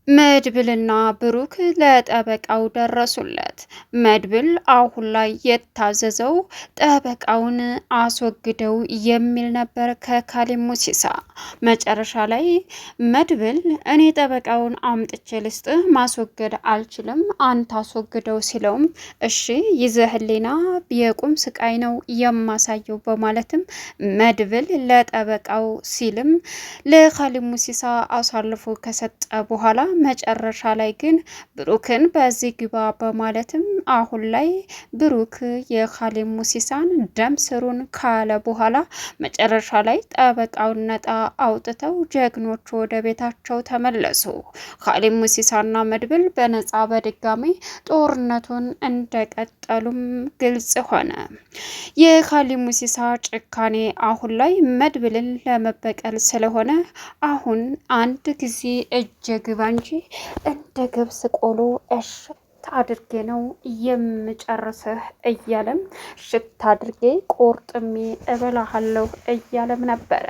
መድብልና ብሩክ ለጠበቃው ደረሱለት። መድብል አሁን ላይ የታዘዘው ጠበቃውን አስወግደው የሚል ነበር ከካሌብ ሙሲሳ። መጨረሻ ላይ መድብል እኔ ጠበቃውን አምጥቼ ልስጥህ፣ ማስወገድ አልችልም፣ አንተ አስወግደው ሲለውም እሺ ይዘህሊና የቁም ስቃይ ነው የማሳየው በማለትም መድብል ለጠበቃው ሲልም ለካሌብ ሙሲሳ አሳልፎ ከሰጠ በኋላ መጨረሻ ላይ ግን ብሩክን በዚህ ግባ በማለትም አሁን ላይ ብሩክ የካሌብ ሙሲሳን ደም ስሩን ካለ በኋላ መጨረሻ ላይ ጠበቃውን ነጣ አውጥተው ጀግኖቹ ወደ ቤታቸው ተመለሱ። ካሌብ ሙሲሳና መድብል በነጻ በድጋሚ ጦርነቱን እንደቀጠሉም ግልጽ ሆነ። የካሌብ ሙሲሳ ጭካኔ አሁን ላይ መድብልን ለመበቀል ስለሆነ አሁን አንድ ጊዜ እጀ ግባ እንጂ እንደ ገብስ ቆሎ እሽት አድርጌ ነው የምጨርስህ እያለም ሽት አድርጌ ቆርጥሜ እበላሃለሁ እያለም ነበረ።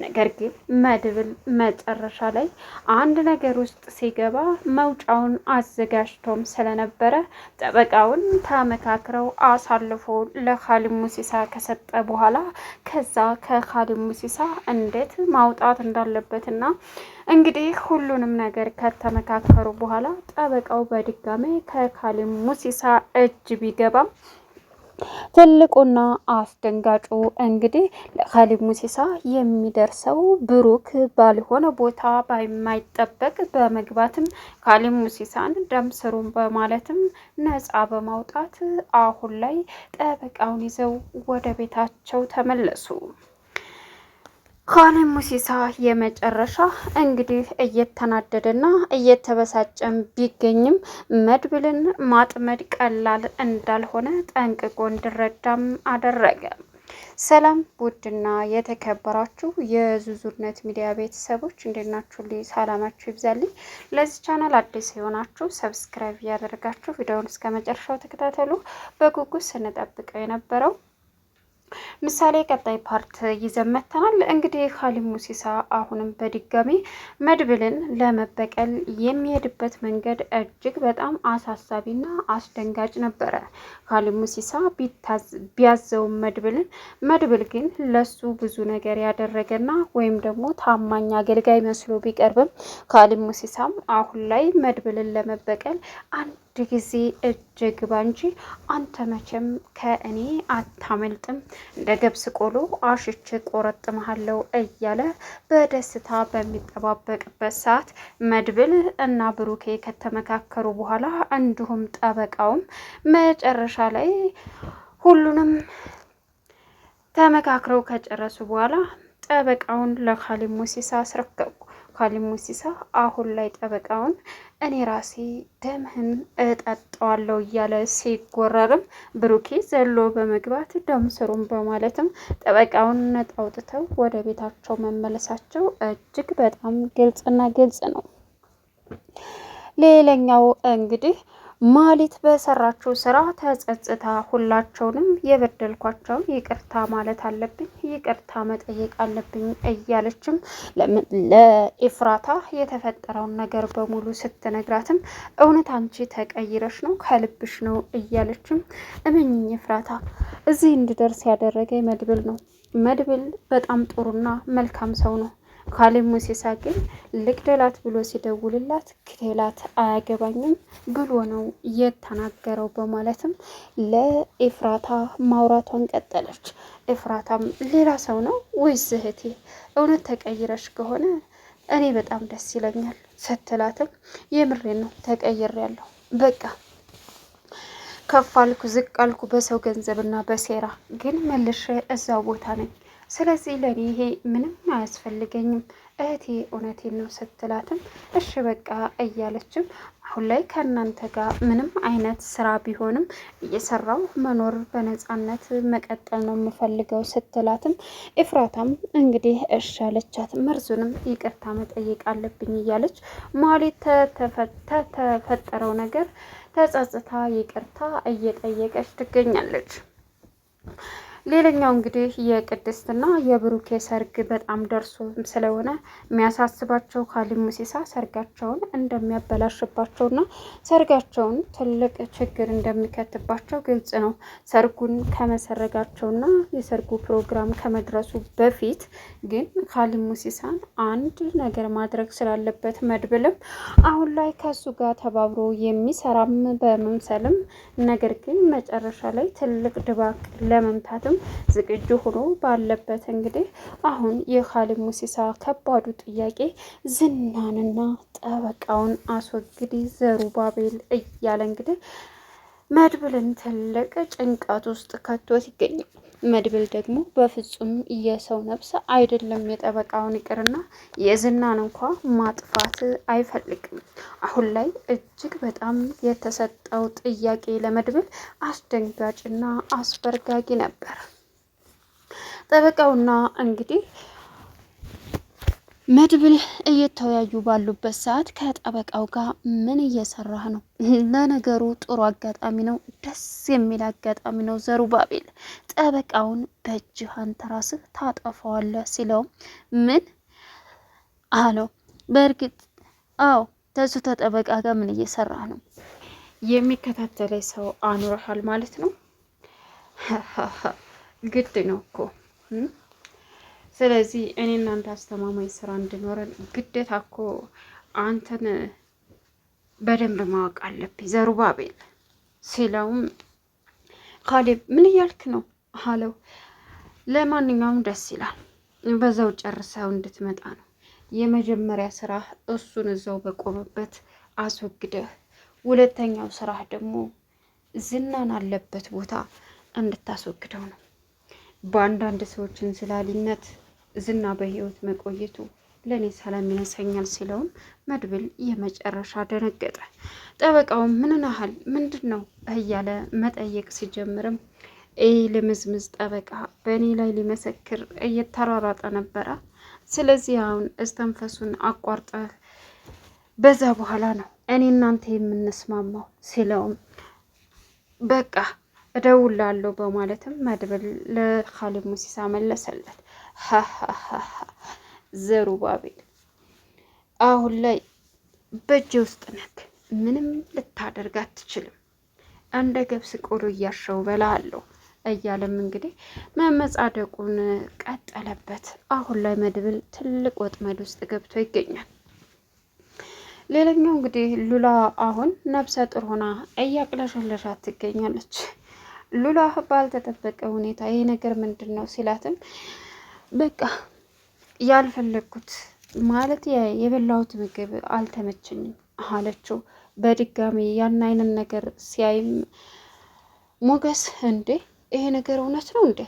ነገር ግን መድብል መጨረሻ ላይ አንድ ነገር ውስጥ ሲገባ መውጫውን አዘጋጅቶም ስለነበረ ጠበቃውን ተመካክረው አሳልፎ ለካሌብ ሙሲሳ ከሰጠ በኋላ ከዛ ከካሌብ ሙሲሳ እንዴት ማውጣት እንዳለበትና እንግዲህ ሁሉንም ነገር ከተመካከሩ በኋላ ጠበቃው በድጋሜ ከካሌብ ሙሲሳ እጅ ቢገባም ትልቁና አስደንጋጩ እንግዲህ ለካሌብ ሙሲሳ የሚደርሰው ብሩክ ባልሆነ ቦታ ባይማይጠበቅ በመግባትም ካሌብ ሙሲሳን ደም ስሩን በማለትም ነፃ በማውጣት አሁን ላይ ጠበቃውን ይዘው ወደ ቤታቸው ተመለሱ። ካሌብ ሙሲሳ የመጨረሻ እንግዲህ እየተናደደና እየተበሳጨም ቢገኝም መድብልን ማጥመድ ቀላል እንዳልሆነ ጠንቅቆ እንዲረዳም አደረገ። ሰላም ውድና የተከበራችሁ የዙዙነት ሚዲያ ቤተሰቦች እንዴት ናችሁ? ሰላማችሁ ይብዛልኝ። ለዚህ ቻናል አዲስ የሆናችሁ ሰብስክራይብ እያደረጋችሁ ቪዲዮውን እስከ መጨረሻው ተከታተሉ። በጉጉት ስንጠብቀው የነበረው ምሳሌ ቀጣይ ፓርት ይዘን መጥተናል። እንግዲህ ካሌብ ሙሲሳ አሁንም በድጋሚ መድብልን ለመበቀል የሚሄድበት መንገድ እጅግ በጣም አሳሳቢና አስደንጋጭ ነበረ። ካሌብ ሙሲሳ ቢያዘውም መድብል ግን ለሱ ብዙ ነገር ያደረገና ወይም ደግሞ ታማኝ አገልጋይ መስሎ ቢቀርብም ካሌብ ሙሲሳም አሁን ላይ መድብልን ለመበቀል አንድ ጊዜ እጅ ግባ እንጂ አንተ መቼም ከእኔ አታመልጥም፣ እንደ ገብስ ቆሎ አሽቼ ቆረጥምሃለሁ እያለ በደስታ በሚጠባበቅበት ሰዓት መድብል እና ብሩኬ ከተመካከሩ በኋላ እንዲሁም ጠበቃውም መጨረሻ ላይ ሁሉንም ተመካክረው ከጨረሱ በኋላ ጠበቃውን ለካሌብ ሙሲሳ አስረከቡ። ካሌብ ሙሲሳ አሁን ላይ ጠበቃውን እኔ ራሴ ደምህን እጠጣዋለሁ እያለ ሲጎረርም ብሩኬ ዘሎ በመግባት ደም ስሩን በማለትም ጠበቃውን ነጣ አውጥተው ወደ ቤታቸው መመለሳቸው እጅግ በጣም ግልጽ ነው። ሌላኛው እንግዲህ ማሊት በሰራችው ስራ ተጸጽታ ሁላቸውንም የበደልኳቸውን ይቅርታ ማለት አለብኝ፣ ይቅርታ መጠየቅ አለብኝ እያለችም ለኤፍራታ የተፈጠረውን ነገር በሙሉ ስትነግራትም እውነት አንቺ ተቀይረሽ ነው ከልብሽ ነው እያለችም እመኝኝ ኤፍራታ እዚህ እንድደርስ ያደረገ መድብል ነው። መድብል በጣም ጥሩና መልካም ሰው ነው። ካሌብ ሙሲሳ ግን ልግደላት ብሎ ሲደውልላት ክቴላት አያገባኝም ብሎ ነው የተናገረው በማለትም ለኤፍራታ ማውራቷን ቀጠለች። ኤፍራታም ሌላ ሰው ነው ወይስ እህቴ? እውነት ተቀይረሽ ከሆነ እኔ በጣም ደስ ይለኛል ስትላትም የምሬን ነው ተቀይሬያለሁ፣ በቃ ከፍ አልኩ ዝቅ አልኩ በሰው ገንዘብና በሴራ ግን መልሼ እዛው ቦታ ነኝ። ስለዚህ ለኔ ይሄ ምንም አያስፈልገኝም እህቴ እውነቴን ነው ስትላትም እሺ በቃ እያለችም አሁን ላይ ከእናንተ ጋር ምንም አይነት ስራ ቢሆንም እየሰራው መኖር በነፃነት መቀጠል ነው የምፈልገው ስትላትም ኤፍራታም እንግዲህ እሺ አለቻት። መርዙንም ይቅርታ መጠየቅ አለብኝ እያለች ማሌት ተፈጠረው ነገር ተጸጽታ ይቅርታ እየጠየቀች ትገኛለች። ሌላኛው እንግዲህ የቅድስትና የብሩኬ ሰርግ በጣም ደርሶ ስለሆነ የሚያሳስባቸው ካሌብ ሙሲሳ ሰርጋቸውን እንደሚያበላሽባቸውና ሰርጋቸውን ትልቅ ችግር እንደሚከትባቸው ግልጽ ነው። ሰርጉን ከመሰረጋቸውና የሰርጉ ፕሮግራም ከመድረሱ በፊት ግን ካሌብ ሙሲሳን አንድ ነገር ማድረግ ስላለበት መድብልም አሁን ላይ ከሱ ጋር ተባብሮ የሚሰራም በመምሰልም ነገር ግን መጨረሻ ላይ ትልቅ ድባቅ ለመምታትም ዝግጁ ሆኖ ባለበት እንግዲህ አሁን የካሌብ ሙሲሳ ከባዱ ጥያቄ ዝናንና ጠበቃውን አስወግድ ዘሩባቤል እያለ እንግዲህ መድብልን ትልቅ ጭንቀት ውስጥ ከቶት ይገኛል። መድብል ደግሞ በፍጹም የሰው ነፍስ አይደለም የጠበቃውን ይቅርና የዝናን እንኳ ማጥፋት አይፈልግም። አሁን ላይ እጅግ በጣም የተሰጠው ጥያቄ ለመድብል አስደንጋጭና አስበርጋጊ ነበር። ጠበቃውና እንግዲህ መድብል እየተወያዩ ባሉበት ሰዓት ከጠበቃው ጋር ምን እየሰራህ ነው? ለነገሩ ጥሩ አጋጣሚ ነው፣ ደስ የሚል አጋጣሚ ነው ዘሩባቤል። ጠበቃውን በእጅህ አንተ ራስህ ታጠፋዋለህ ሲለው ምን አለው? በእርግጥ አዎ፣ ተሱ ተጠበቃ ጋር ምን እየሰራህ ነው? የሚከታተለኝ ሰው አኑረሃል ማለት ነው? ግድ ነው እኮ ስለዚህ እኔ እናንተ አስተማማኝ ስራ እንድኖረን ግዴታ እኮ አንተን በደንብ ማወቅ አለብኝ ዘሩባቤል ሲለውም ካሌብ ምን እያልክ ነው አለው። ለማንኛውም ደስ ይላል፣ በዛው ጨርሰው እንድትመጣ ነው የመጀመሪያ ስራ። እሱን እዛው በቆመበት አስወግደህ፣ ሁለተኛው ስራህ ደግሞ ዝናን አለበት ቦታ እንድታስወግደው ነው። በአንዳንድ ሰዎች እንዝላልነት ዝና በህይወት መቆየቱ ለእኔ ሰላም ይነሰኛል ሲለውም መድብል የመጨረሻ ደነገጠ። ጠበቃውም ምንናሃል ምንድን ነው እያለ መጠየቅ ሲጀምርም ይህ ልምዝምዝ ጠበቃ በእኔ ላይ ሊመሰክር እየተራራጠ ነበረ። ስለዚህ አሁን እስተንፈሱን አቋርጠ በዛ በኋላ ነው እኔ እናንተ የምንስማማው ሲለውም በቃ እደውላለሁ በማለትም መድብል ለካሌብ ሙሲሳ መለሰለት። ዘሩባቤል አሁን ላይ በእጅ ውስጥ ነክ ምንም ልታደርግ አትችልም፣ እንደ ገብስ ቆሎ እያሸው በላለሁ እያለም እንግዲህ መመጻደቁን ቀጠለበት። አሁን ላይ መድብል ትልቅ ወጥመድ ውስጥ ገብቶ ይገኛል። ሌላኛው እንግዲህ ሉላ አሁን ነብሰ ጡር ሆና እያቅለሸለሻት ትገኛለች። ሉላ ባልተጠበቀ ሁኔታ ይሄ ነገር ምንድን ነው ሲላትም በቃ ያልፈለግኩት ማለት የበላሁት ምግብ አልተመቸኝም አለችው። በድጋሚ ያን አይነት ነገር ሲያይም ሞገስ እንዴ ይሄ ነገር እውነት ነው እንዴ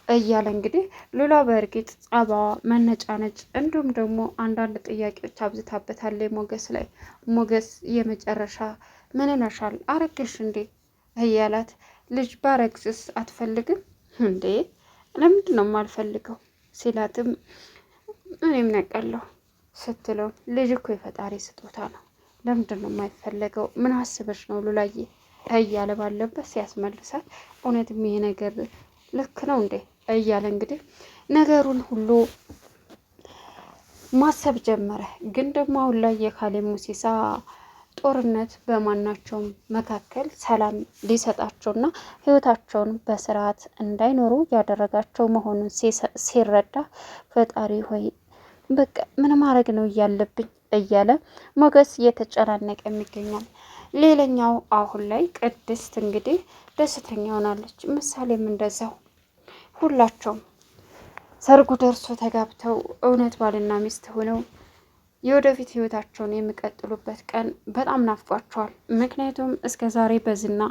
እያለ እንግዲህ ሉላ በእርግጥ ጸባዋ መነጫነጭ እንዲሁም ደግሞ አንዳንድ ጥያቄዎች አብዝታበታለች ሞገስ ላይ። ሞገስ የመጨረሻ ምን ነሻል አረግሽ እንዴ እያላት ልጅ ባረግዝስ አትፈልግም እንዴ? ለምንድን ነው የማልፈልገው ሲላትም እኔም ነቀለሁ ስትለው ልጅ እኮ የፈጣሪ ስጦታ ነው፣ ለምንድን ነው የማይፈለገው? ምን አስበሽ ነው ሉላዬ እያለ ባለበት ሲያስመልሳት እውነትም ይሄ ነገር ልክ ነው እንዴ እያለ እንግዲህ ነገሩን ሁሉ ማሰብ ጀመረ። ግን ደግሞ አሁን ላይ የካሌብ ሙሲሳ ጦርነት በማናቸውም መካከል ሰላም ሊሰጣቸውና ህይወታቸውን በስርዓት እንዳይኖሩ ያደረጋቸው መሆኑን ሲረዳ ፈጣሪ ሆይ በቃ ምን ማድረግ ነው እያለብኝ እያለ ሞገስ እየተጨናነቀ ይገኛል። ሌላኛው አሁን ላይ ቅድስት እንግዲህ ደስተኛ ሆናለች። ምሳሌም እንደዛው ሁላቸውም ሰርጉ ደርሶ ተጋብተው እውነት ባልና ሚስት ሆነው የወደፊት ህይወታቸውን የሚቀጥሉበት ቀን በጣም ናፍቋቸዋል። ምክንያቱም እስከ ዛሬ በዝና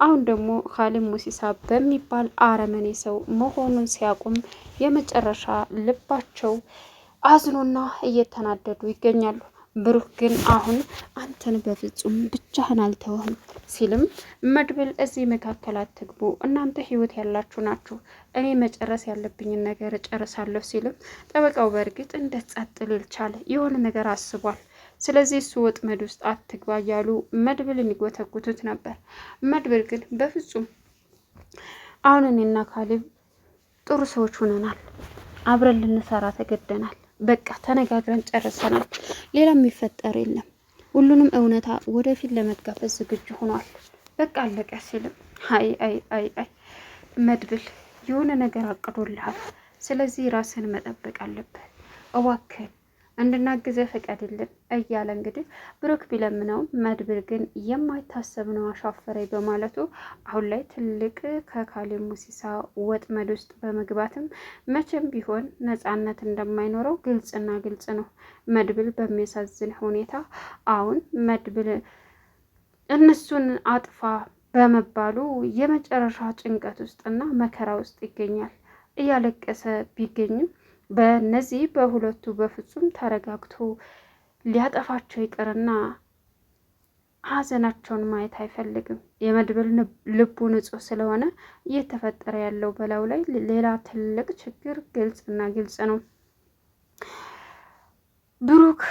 አሁን ደግሞ ካሌብ ሙሲሳ በሚባል አረመኔ ሰው መሆኑን ሲያቁም የመጨረሻ ልባቸው አዝኖና እየተናደዱ ይገኛሉ። ብሩክ ግን አሁን አንተን በፍጹም ብቻህን አልተውህም ሲልም መድብል እዚህ መካከል አትግቡ፣ እናንተ ህይወት ያላችሁ ናችሁ፣ እኔ መጨረስ ያለብኝን ነገር እጨርሳለሁ ሲልም ጠበቃው በእርግጥ እንደ ጸጥ ሊል ቻለ። የሆነ ነገር አስቧል። ስለዚህ እሱ ወጥመድ ውስጥ አትግባ እያሉ መድብልን ይጎተጉቱት ነበር። መድብል ግን በፍጹም አሁን እኔና ካሌብ ጥሩ ሰዎች ሆነናል። አብረን ልንሰራ ተገደናል። በቃ ተነጋግረን ጨርሰናል። ሌላ የሚፈጠር የለም። ሁሉንም እውነታ ወደፊት ለመጋፈጥ ዝግጁ ሆኗል። በቃ አለቀ ሲልም አይ አይ አይ አይ መድብል የሆነ ነገር አቅዶልሃል። ስለዚህ ራስን መጠበቅ አለብህ። እባክህ እንድናግዘህ ፍቀድልን እያለ እንግዲህ ብሩክ ቢለምነው መድብል ግን የማይታሰብ ነው አሻፈረኝ በማለቱ አሁን ላይ ትልቅ ከካሌብ ሙሲሳ ወጥመድ ውስጥ በመግባትም መቼም ቢሆን ነፃነት እንደማይኖረው ግልጽና ግልጽ ነው። መድብል በሚያሳዝን ሁኔታ አሁን መድብል እነሱን አጥፋ በመባሉ የመጨረሻ ጭንቀት ውስጥና መከራ ውስጥ ይገኛል። እያለቀሰ ቢገኝም በእነዚህ በሁለቱ በፍጹም ተረጋግቶ ሊያጠፋቸው ይቅርና ሀዘናቸውን ማየት አይፈልግም። የመድብል ልቡ ንጹሕ ስለሆነ እየተፈጠረ ያለው በላዩ ላይ ሌላ ትልቅ ችግር ግልጽና ግልጽ ነው። ብሩክ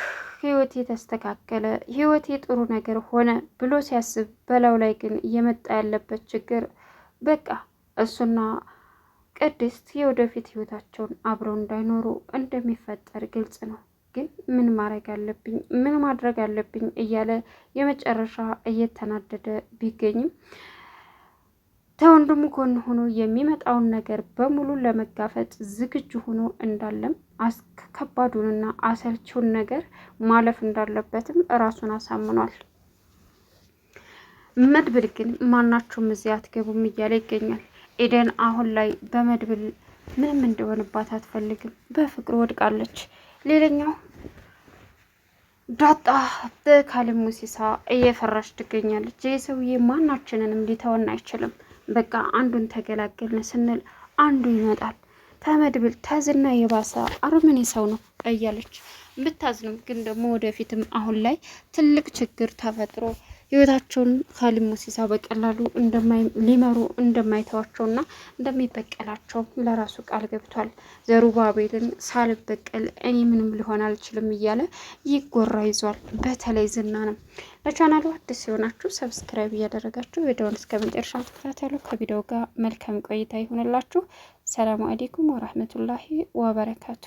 ህይወቴ ተስተካከለ፣ ህይወቴ ጥሩ ነገር ሆነ ብሎ ሲያስብ በላዩ ላይ ግን እየመጣ ያለበት ችግር በቃ እሱና ቅድስት የወደፊት ህይወታቸውን አብረው እንዳይኖሩ እንደሚፈጠር ግልጽ ነው። ግን ምን ማድረግ አለብኝ፣ ምን ማድረግ አለብኝ እያለ የመጨረሻ እየተናደደ ቢገኝም ከወንድሙ ጎን ሆኖ የሚመጣውን ነገር በሙሉ ለመጋፈጥ ዝግጁ ሆኖ እንዳለም ከባዱንና አሰልቺውን ነገር ማለፍ እንዳለበትም እራሱን አሳምኗል። መድብል ግን ማናቸውም እዚህ አትገቡም እያለ ይገኛል። ኤደን አሁን ላይ በመድብል ምንም እንደሆነባት አትፈልግም። በፍቅሩ ወድቃለች። ሌላኛው ዳጣ በካሌብ ሙሲሳ እየፈራች ትገኛለች። ይህ ሰውዬ ማናችንንም ሊተወን አይችልም። በቃ አንዱን ተገላገልን ስንል አንዱ ይመጣል። ተመድብል ተዝና የባሰ አረመኔ ሰው ነው እያለች ብታዝንም ግን ደግሞ ወደፊትም አሁን ላይ ትልቅ ችግር ተፈጥሮ ህይወታቸውን ካሌብ ሙሲሳ በቀላሉ ሊመሩ እንደማይተዋቸውና እንደሚበቀላቸው ለራሱ ቃል ገብቷል። ዘሩባቤልን ሳልበቀል እኔ ምንም ሊሆን አልችልም እያለ ይጎራ ይዟል። በተለይ ዝና ነው። ለቻናሉ አዲስ ሲሆናችሁ ሰብስክራይብ እያደረጋችሁ ቪዲዮውን እስከ መጨረሻ ተከታተሉ። ከቪዲዮ ጋር መልካም ቆይታ ይሆንላችሁ። ሰላም አለይኩም ወራህመቱላሂ ወበረካቱ።